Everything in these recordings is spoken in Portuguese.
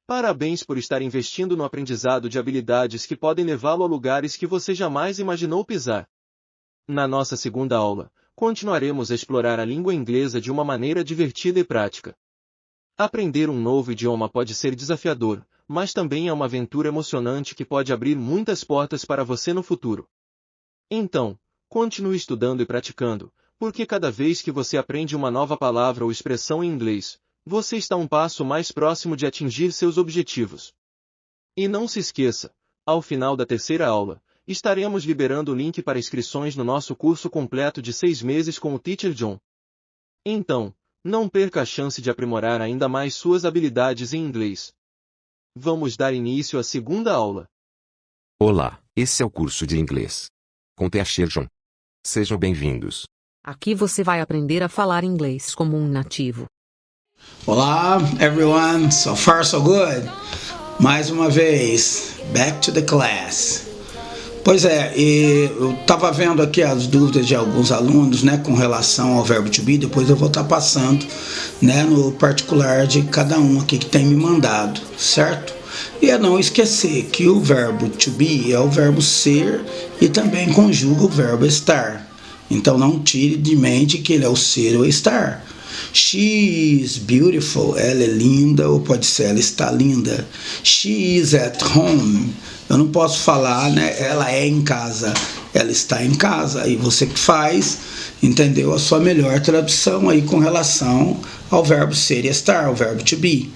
Parabéns por estar investindo no aprendizado de habilidades que podem levá-lo a lugares que você jamais imaginou pisar. Na nossa segunda aula, continuaremos a explorar a língua inglesa de uma maneira divertida e prática. Aprender um novo idioma pode ser desafiador, mas também é uma aventura emocionante que pode abrir muitas portas para você no futuro. Então, continue estudando e praticando, porque cada vez que você aprende uma nova palavra ou expressão em inglês, você está um passo mais próximo de atingir seus objetivos. E não se esqueça, ao final da terceira aula, estaremos liberando o link para inscrições no nosso curso completo de 6 meses com o Teacher John. Então, não perca a chance de aprimorar ainda mais suas habilidades em inglês. Vamos dar início à segunda aula. Olá, esse é o curso de inglês com Teacher John. Sejam bem-vindos. Aqui você vai aprender a falar inglês como um nativo. Olá, everyone. So far, so good. Mais uma vez, back to the class. Pois é, eu estava vendo aqui as dúvidas de alguns alunos, né, com relação ao verbo to be. Depois eu vou estar passando, né, no particular de cada um aqui que tem me mandado, certo? E é não esquecer que o verbo to be é o verbo ser e também conjuga o verbo estar. Então não tire de mente que ele é o ser ou estar. She is beautiful, ela é linda, ou pode ser ela está linda. She is at home. Eu não posso falar, né? Ela é em casa, ela está em casa. Aí você que faz, entendeu? A sua melhor tradução aí com relação ao verbo ser e estar, o verbo to be.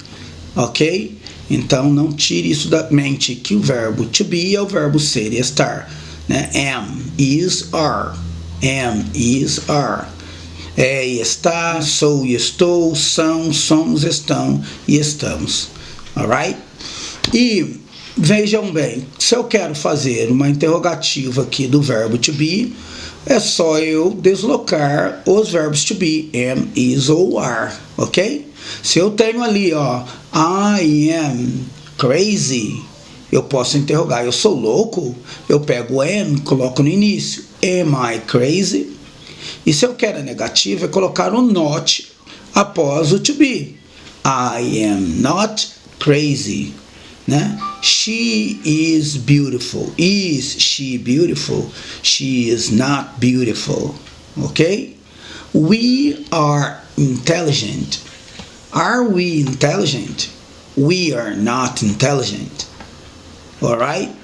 Ok? Então não tire isso da mente que o verbo to be é o verbo ser e estar, né? Am, is, are. Am, is, are. É e está, sou e estou, são, somos, estão e estamos. Alright? E vejam bem, se eu quero fazer uma interrogativa aqui do verbo to be, é só eu deslocar os verbos to be, am, is ou are, ok? Se eu tenho ali, ó, I am crazy, eu posso interrogar, eu sou louco? Eu pego am, coloco no início, am I crazy? E se eu quero a negativa, é colocar o not após o to be. I am not crazy, né? She is beautiful. Is she beautiful? She is not beautiful. Ok? We are intelligent. Are we intelligent? We are not intelligent. Alright?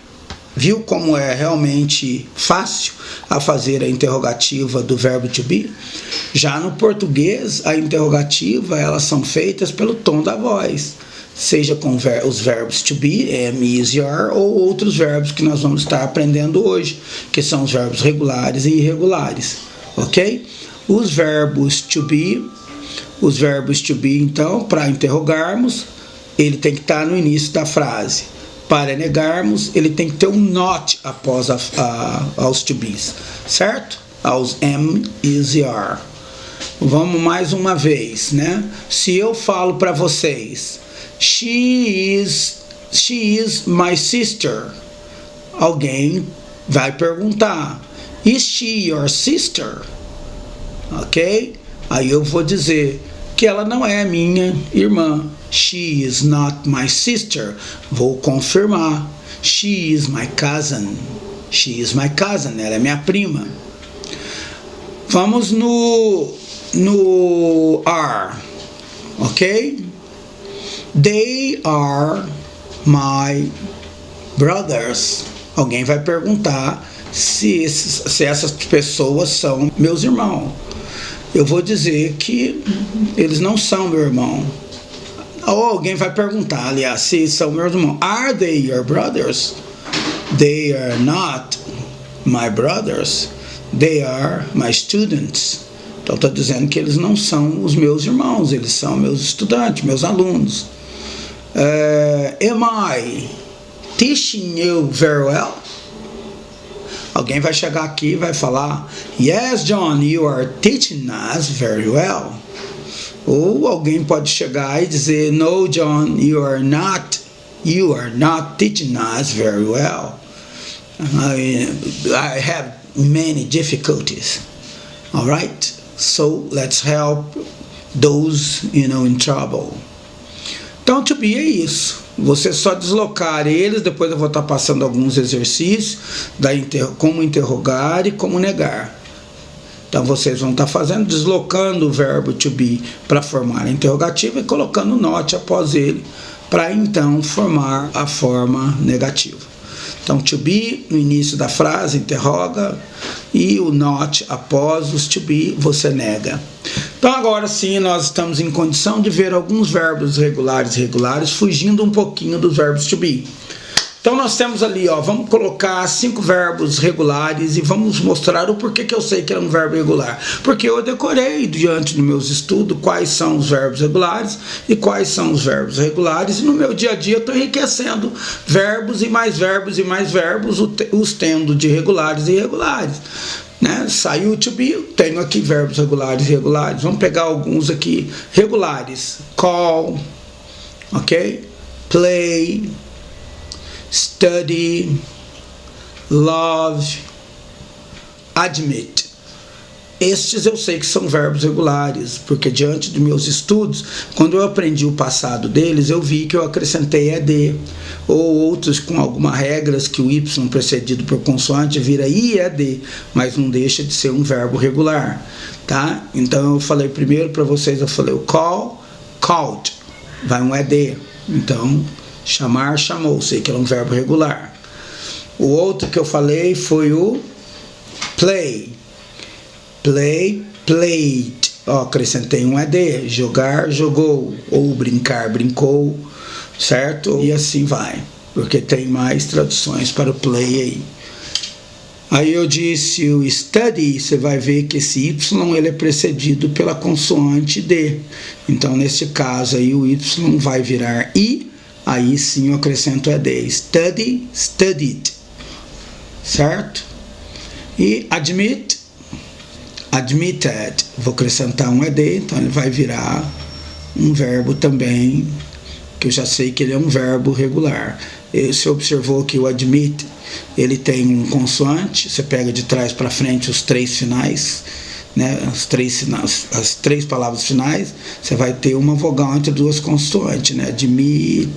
Viu como é realmente fácil a fazer a interrogativa do verbo to be? Já no português, a interrogativa, elas são feitas pelo tom da voz, seja com os verbos to be, am, is, are, ou outros verbos que nós vamos estar aprendendo hoje, que são os verbos regulares e irregulares, ok? Os verbos to be, então, para interrogarmos, ele tem que estar no início da frase. Para negarmos, ele tem que ter um not após aos to be's, certo? Aos am, is e are. Vamos mais uma vez, né? Se eu falo para vocês, she is my sister, alguém vai perguntar, is she your sister? Ok? Aí eu vou dizer que ela não é minha irmã. She is not my sister. Vou confirmar. She is my cousin. She is my cousin. Ela é minha prima. Vamos no are. Ok? They are my brothers. Alguém vai perguntar se essas pessoas são meus irmãos. Eu vou dizer que eles não são meu irmão. Ou alguém vai perguntar, aliás, se são meus irmãos. Are they your brothers? They are not my brothers. They are my students. Então está dizendo que eles não são os meus irmãos, eles são meus estudantes, meus alunos. Am I teaching you very well? Alguém vai chegar aqui e vai falar, yes, John, you are teaching us very well. Ou alguém pode chegar e dizer, no, John, you are not teaching us very well. I have many difficulties. All right? So let's help those, in trouble. Então, to be é isso. você só deslocar eles. Depois eu vou estar passando alguns exercícios como interrogar e como negar. Então vocês vão estar deslocando o verbo to be para formar a interrogativa e colocando not após ele para então formar a forma negativa. Então to be no início da frase interroga e o not após os to be você nega. Então agora sim nós estamos em condição de ver alguns verbos regulares e irregulares fugindo um pouquinho dos verbos to be. Então nós temos ali, vamos colocar 5 verbos regulares e vamos mostrar o porquê que eu sei que é um verbo regular. Porque eu decorei diante dos meus estudos quais são os verbos regulares e quais são os verbos irregulares. E no meu dia a dia eu estou enriquecendo verbos e mais verbos e mais verbos, os tendo de regulares e irregulares. Né? Saiu to be, eu tenho aqui verbos regulares e irregulares. Vamos pegar alguns aqui regulares. Call, ok? Play, study, love, admit. Estes eu sei que são verbos regulares, porque diante dos meus estudos, quando eu aprendi o passado deles, eu vi que eu acrescentei ed, ou outros com algumas regras que o y precedido por consoante vira ied, mas não deixa de ser um verbo regular, tá? Então eu falei primeiro para vocês, eu falei o call, called, vai um ed, então chamar, chamou, sei que é um verbo regular. O outro que eu falei foi o play. Play, played. Acrescentei um ed. Jogar, jogou. Ou brincar, brincou. Certo? E assim vai. Porque tem mais traduções para o play aí. Aí eu disse o study, você vai ver que esse y ele é precedido pela consoante d. Então nesse caso aí o y vai virar i. Aí sim eu acrescento ed. Study, studied. Certo? E admit, admitted. Vou acrescentar um ed, então ele vai virar um verbo também, que eu já sei que ele é um verbo regular. E você observou que o admit, ele tem um consoante, você pega de trás para frente os 3 finais, né, as três palavras finais, você vai ter uma vogal entre 2 consoantes, né? Admitted,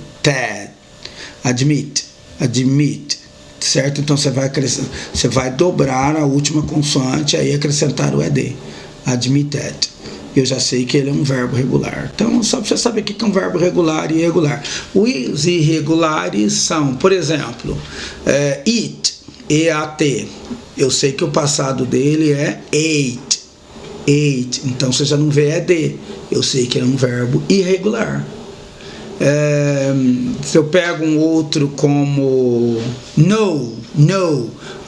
admit, admit, certo? Então você vai dobrar a última consoante e acrescentar o ed, admitted. Eu já sei que ele é um verbo regular. Então só para você saber o que é um verbo regular e irregular. Os irregulares são, por exemplo, eat, E-A-T. Eu sei que o passado dele é ate. Ate, então você já não vê ed, eu sei que é um verbo irregular. Se eu pego um outro como know,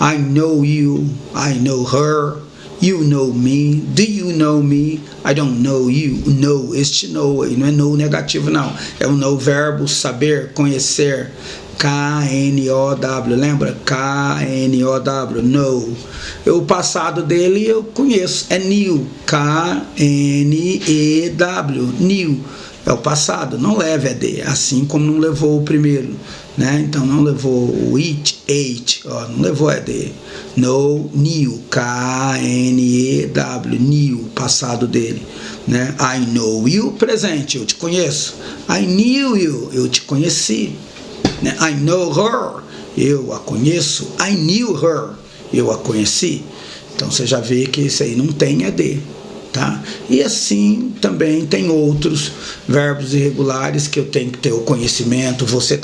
I know you, I know her, you know me, do you know me, I don't know you. Know, este know aí não é know negativo não, é um know verbo saber, conhecer. K-N-O-W, lembra? K-N-O-W, know. O passado dele eu conheço, é knew, K-N-E-W, knew, é o passado, não leva ed, assim como não levou o primeiro, né? Então não levou o it, ate, não levou ed. Know, knew, K-N-E-W, knew, passado dele, né? I know you, presente, eu te conheço. I knew you, eu te conheci. I know her, eu a conheço. I knew her, eu a conheci. Então você já vê que isso aí não tem ed, tá? E assim também tem outros verbos irregulares que eu tenho que ter o conhecimento, vocês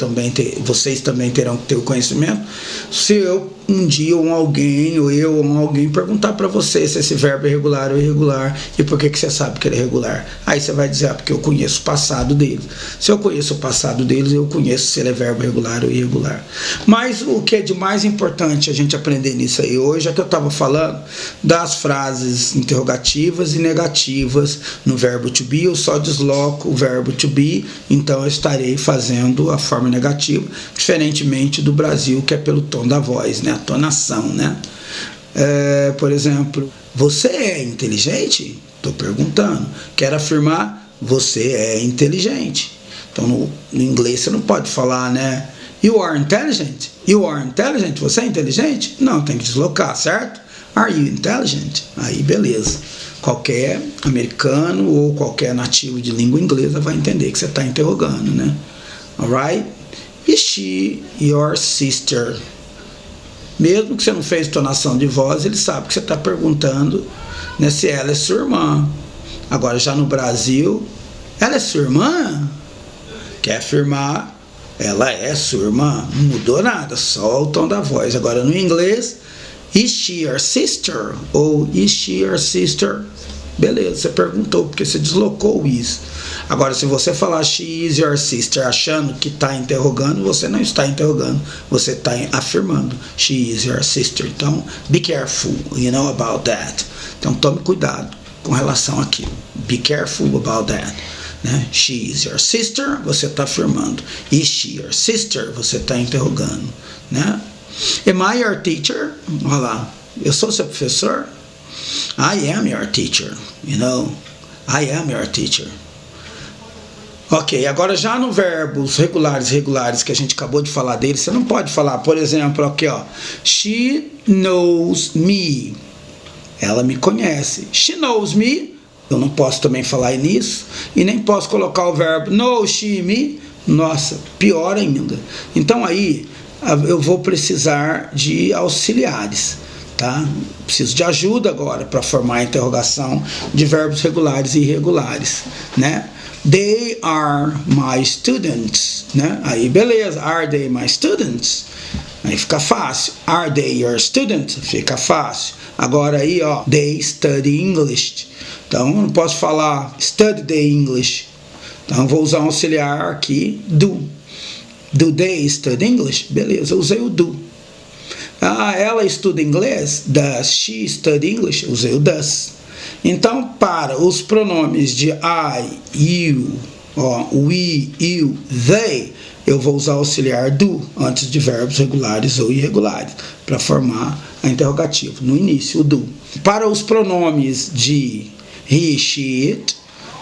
também terão que ter o conhecimento. Se eu um dia alguém perguntar para você se esse verbo é regular ou irregular e por que você sabe que ele é regular, aí você vai dizer, porque eu conheço o passado deles. Se eu conheço o passado deles, eu conheço se ele é verbo regular ou irregular. Mas o que é de mais importante a gente aprender nisso aí hoje é que eu estava falando das frases interrogativas e negativas no verbo to be. Eu só desloco o verbo to be, então eu estarei fazendo a forma negativa, diferentemente do Brasil, que é pelo tom da voz, né? Tonação, né? Por exemplo, você é inteligente? Estou perguntando. Quero afirmar, você é inteligente. Então, no inglês você não pode falar, né? You are intelligent? You are intelligent? Você é inteligente? Não, tem que deslocar, certo? Are you intelligent? Aí, beleza. Qualquer americano ou qualquer nativo de língua inglesa vai entender que você está interrogando, né? Alright? Is she your sister? Mesmo que você não fez entonação de voz, ele sabe que você está perguntando, né, se ela é sua irmã. Agora, já no Brasil, ela é sua irmã? Quer afirmar, ela é sua irmã. Não mudou nada, só o tom da voz. Agora, no inglês, is she your sister? Ou is she your sister? Beleza, você perguntou, porque você deslocou isso. Agora, se você falar she is your sister achando que está interrogando, você não está interrogando, você está afirmando she is your sister. Então, be careful, about that. Então, tome cuidado com relação àquilo. Be careful about that. Né? She is your sister, você está afirmando. Is she your sister? Você está interrogando. Né? Am I your teacher? Olha lá, eu sou seu professor? I am your teacher, I am your teacher. Ok, agora já no verbos regulares e irregulares que a gente acabou de falar deles, você não pode falar, por exemplo, aqui ó, she knows me, ela me conhece. She knows me, eu não posso também falar nisso, e nem posso colocar o verbo know she me, nossa, pior ainda. Então aí eu vou precisar de auxiliares. Tá? Preciso de ajuda agora para formar a interrogação de verbos regulares e irregulares, né? They are my students, né? Aí beleza, are they my students? Aí fica fácil. Are they your students? Fica fácil. Agora aí, ó, they study English. Então eu não posso falar study the English. Então eu vou usar um auxiliar aqui, do. Do they study English? Beleza, eu usei o do. Ah, ela estuda inglês? Does she study English? Usei o does. Então, para os pronomes de I, you, we, you, they, eu vou usar o auxiliar do antes de verbos regulares ou irregulares para formar a interrogativa. No início, o do. Para os pronomes de he, she, it,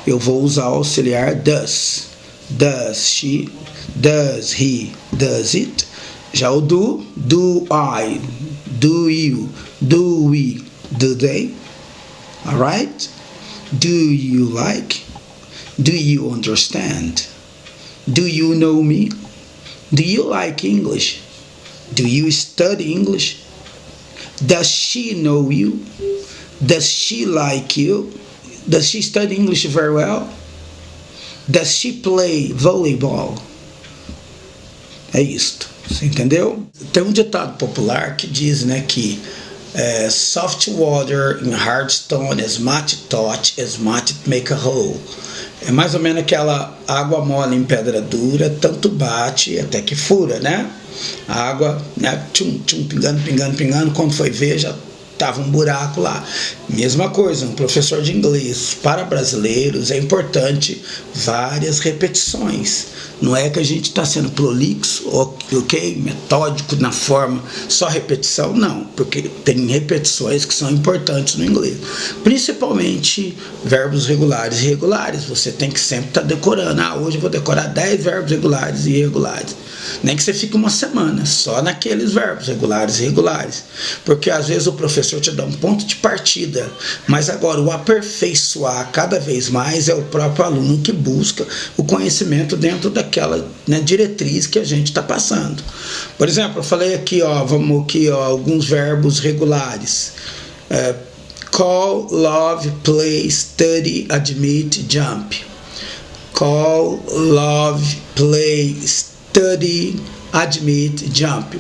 eu vou usar o auxiliar does. Does she, does he, does it. Já o do I, do you, do we, do they, alright? Do you like? Do you understand? Do you know me? Do you like English? Do you study English? Does she know you? Does she like you? Does she study English very well? Does she play volleyball? É isto. Você entendeu? Tem um ditado popular que diz, né, que soft water in hard stone as much touch as much make a hole. É mais ou menos aquela água mole em pedra dura, tanto bate até que fura, né? A água, né, tchum, tchum, pingando, pingando, pingando, quando foi ver já estava um buraco lá. Mesma coisa, um professor de inglês para brasileiros é importante várias repetições. Não é que a gente está sendo prolixo, ok, metódico na forma, só repetição, não, porque tem repetições que são importantes no inglês. Principalmente verbos regulares e irregulares, você tem que sempre estar decorando. Ah, hoje eu vou decorar 10 verbos regulares e irregulares. Nem que você fique uma semana só naqueles verbos regulares e irregulares, porque às vezes o professor te dá um ponto de partida, mas agora o aperfeiçoar cada vez mais é o próprio aluno que busca o conhecimento dentro daquela, né, diretriz que a gente está passando. Por exemplo, eu falei aqui, ó, vamos aqui, ó, alguns verbos regulares. Call, love, play, study, admit, jump. Call, love, play, study, admit, jump.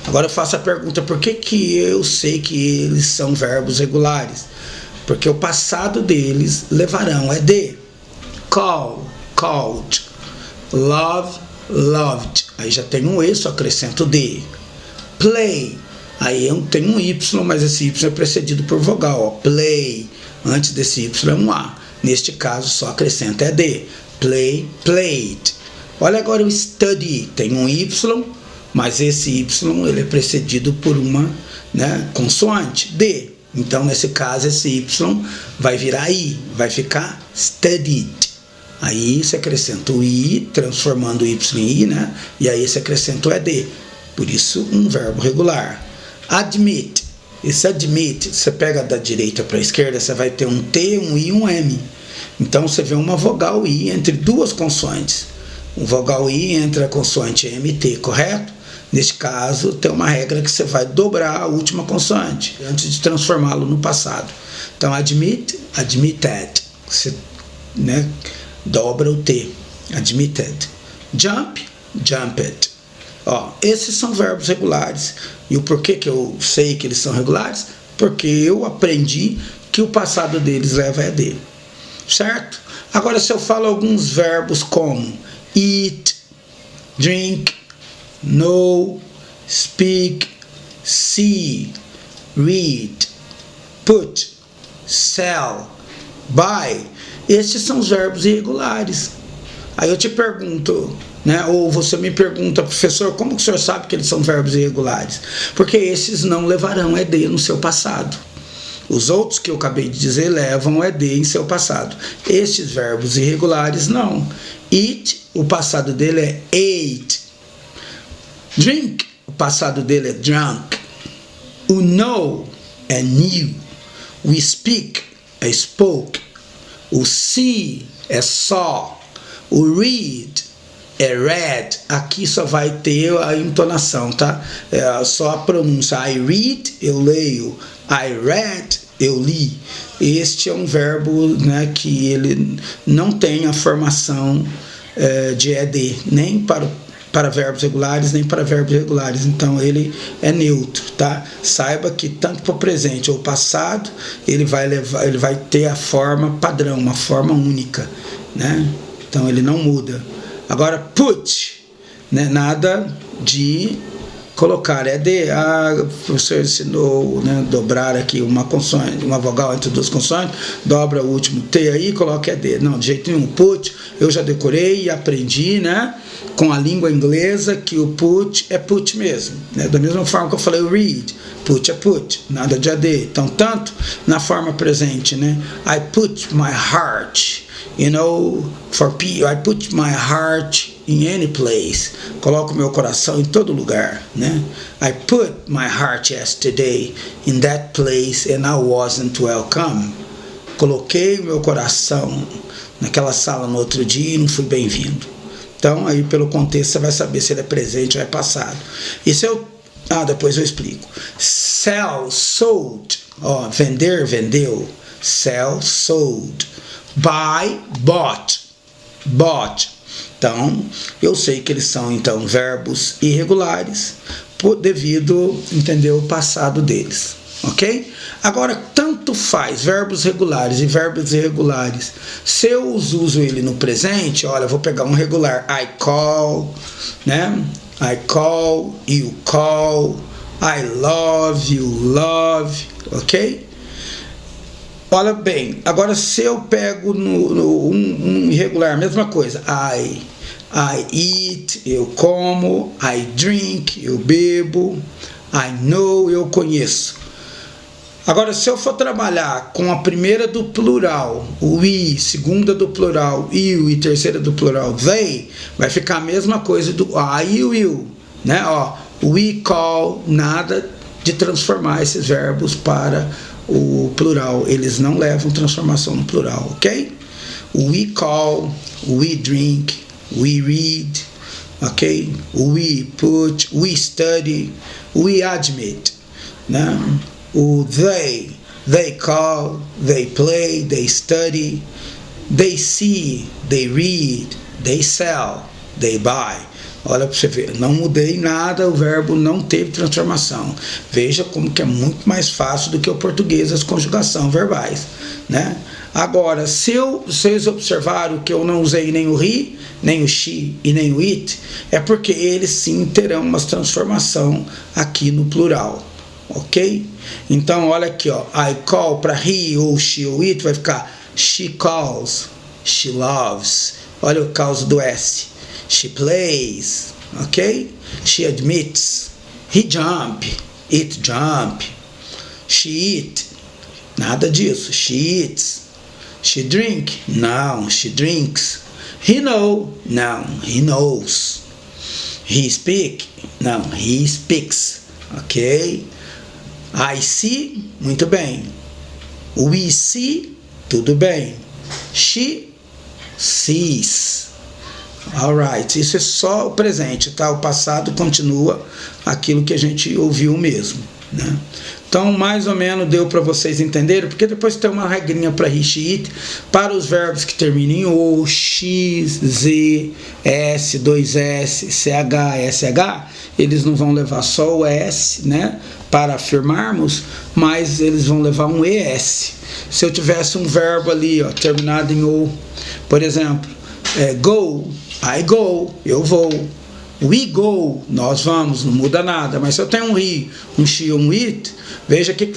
Agora eu faço a pergunta, por que eu sei que eles são verbos regulares? Porque o passado deles levarão é de. Call, called. Love, loved. Aí já tem um E, só acrescento de. Play. Aí eu tenho um Y, mas esse Y é precedido por vogal. Ó. Play. Antes desse Y é um A. Neste caso, só acrescenta é de. Play, played. Olha agora o study. Tem um Y, mas esse Y ele é precedido por uma, né, consoante, D. Então, nesse caso, esse Y vai virar I, vai ficar studied. Aí você acrescenta o I, transformando o Y em I, né? E aí você acrescenta o ED. Por isso, um verbo regular. Admit. Esse admit, você pega da direita para a esquerda, você vai ter um T, um I e um M. Então, você vê uma vogal I entre duas consoantes. O vogal I entra a consoante MT, correto? Neste caso, tem uma regra que você vai dobrar a última consoante antes de transformá-lo no passado. Então, admit, admitted. Você, né, dobra o T. Admitted. Jump, jumped. Ó, esses são verbos regulares. E o porquê que eu sei que eles são regulares? Porque eu aprendi que o passado deles leva ED. Certo? Agora, se eu falo alguns verbos como eat, drink, know, speak, see, read, put, sell, buy, esses são os verbos irregulares. Aí eu te pergunto, né, ou você me pergunta, professor, como que o senhor sabe que eles são verbos irregulares? Porque esses não levarão ED no seu passado. Os outros que eu acabei de dizer levam ED em seu passado. Estes verbos irregulares não. Eat, o passado dele é ate. Drink, o passado dele é drunk. O know é knew. O speak é spoke. O see é saw. O read é read. Aqui só vai ter a entonação, tá? É só a pronúncia. I read, eu leio. I read, eu li. Este é um verbo, né, que ele não tem a formação de ED, nem para verbos regulares, nem para verbos irregulares. Então, ele é neutro, tá? Saiba que tanto para o presente ou passado, ele vai ter a forma padrão, uma forma única, né? Então, ele não muda. Agora, put, né, nada de colocar ED. O professor ensinou, né, dobrar aqui uma consoante, uma vogal entre duas consoantes, dobra o último T aí e coloca ED. Não, de jeito nenhum. Put, eu já decorei e aprendi, né, com a língua inglesa, que o put é put mesmo, né? Da mesma forma que eu falei o read, put é put, nada de ED. Então, tanto na forma presente, né, I put my heart, you know, I put my heart in any place. Coloco meu coração em todo lugar, né? I put my heart yesterday in that place and I wasn't welcome. Coloquei meu coração naquela sala no outro dia e não fui bem-vindo. Então, aí pelo contexto você vai saber se ele é presente ou é passado. E se eu... depois eu explico. Sell, sold. Ó, vender, vendeu. Sell, sold. Buy, bought. Bought. Então, eu sei que eles são, então, verbos irregulares devido, entendeu, o passado deles, ok? Agora, tanto faz verbos regulares e verbos irregulares. Se eu uso ele no presente, olha, eu vou pegar um regular. I call, né? I call, you call. I love, you love, ok? Olha bem, agora se eu pego um irregular, mesma coisa. I eat, eu como. I drink, eu bebo. I know, eu conheço. Agora, se eu for trabalhar com a primeira do plural, o we, segunda do plural, you e terceira do plural, they, vai ficar a mesma coisa do I e o you, né? Ó, we call, nada de transformar esses verbos para o plural, eles não levam transformação no plural, ok? We call, we drink, we read, ok? We put, we study, we admit, né? O they call, they play, they study, they see, they read, they sell, they buy. Olha para você ver, não mudei nada, o verbo não teve transformação. Veja como que é muito mais fácil do que o português, as conjugações verbais, né? Agora, se vocês observaram que eu não usei nem o he, nem o she e nem o it, é porque eles sim terão uma transformação aqui no plural, ok? Então, olha aqui, ó, I call para he ou she ou it vai ficar she calls, she loves. Olha o causa do S. She plays, ok? She admits. He jump, it jump. She eat, nada disso. She eats. She drink, não, she drinks. He know, não, he knows. He speak, não, he speaks, ok? I see, muito bem. We see, tudo bem. She sees. Alright, isso é só o presente, tá? O passado continua aquilo que a gente ouviu mesmo, né? Então, mais ou menos deu para vocês entenderem, porque depois tem uma regrinha para Rishit, para os verbos que terminam em O, X, Z, S, 2S, CH, SH, eles não vão levar só o S, né, para afirmarmos, mas eles vão levar um ES. Se eu tivesse um verbo ali, ó, terminado em O, por exemplo, go, I go, eu vou. We go, nós vamos, não muda nada. Mas se eu tenho um he, um she, um it, veja o que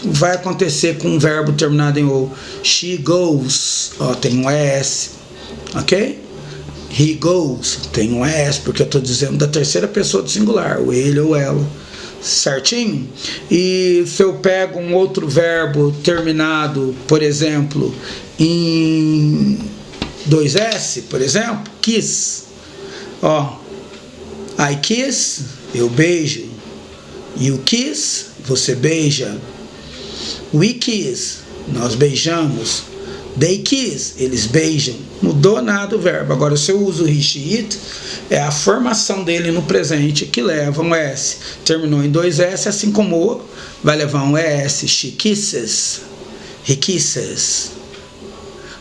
vai acontecer com um verbo terminado em O. She goes, ó, tem um S, ok? He goes, tem um S, porque eu estou dizendo da terceira pessoa do singular, o ele ou ela, certinho? E se eu pego um outro verbo terminado, por exemplo, em 2S, por exemplo, kiss, ó, I kiss, eu beijo. You kiss, você beija. We kiss, nós beijamos. They kiss, eles beijam. Mudou nada o verbo. Agora, se eu uso o he, she, it, é a formação dele no presente que leva um S. Terminou em 2S, assim como o, vai levar um ES. She kisses. He kisses.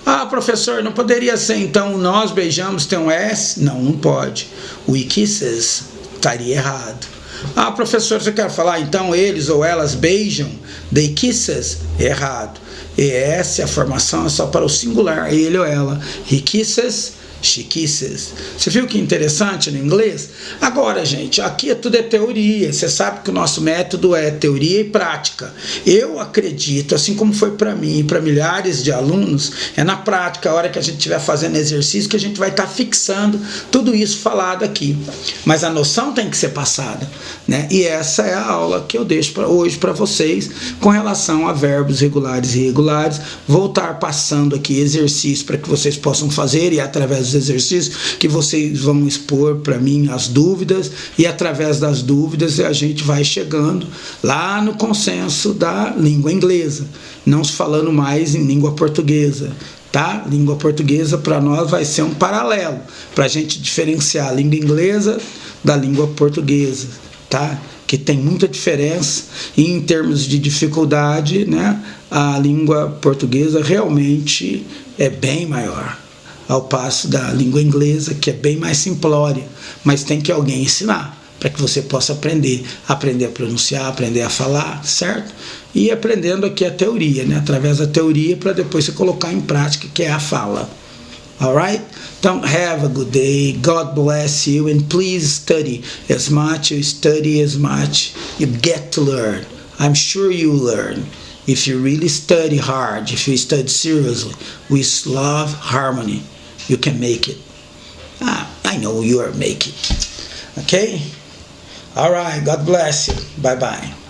Ah, professor, não poderia ser então nós beijamos, tem um S? Não, não pode. We kisses, estaria errado. Ah, professor, você quer falar então eles ou elas beijam? They kisses, errado. ES, a formação é só para o singular, ele ou ela. He kisses, she kisses. Você viu que interessante no inglês? Agora, gente, aqui tudo é teoria. Você sabe que o nosso método é teoria e prática. Eu acredito, assim como foi para mim e para milhares de alunos, é na prática, a hora que a gente estiver fazendo exercício, que a gente vai estar fixando tudo isso falado aqui. Mas a noção tem que ser passada, né? E essa é a aula que eu deixo hoje para vocês com relação a verbos regulares e irregulares. Vou estar passando aqui exercícios para que vocês possam fazer e através dos exercícios que vocês vão expor para mim as dúvidas, e através das dúvidas a gente vai chegando lá no consenso da língua inglesa, não se falando mais em língua portuguesa, tá? Língua portuguesa para nós vai ser um paralelo para a gente diferenciar a língua inglesa da língua portuguesa, tá? Que tem muita diferença, e em termos de dificuldade, né, a língua portuguesa realmente é bem maior, ao passo da língua inglesa, que é bem mais simplória, mas tem que alguém ensinar, para que você possa aprender a pronunciar, aprender a falar, certo? E aprendendo aqui a teoria, né? Através da teoria, para depois você colocar em prática, que é a fala. Alright? Então, have a good day, God bless you, and please study as much you study, as much you get to learn. I'm sure you learn. If you really study hard, if you study seriously, with love, harmony, you can make it. I know you are making it. Okay? All right. God bless you. Bye-bye.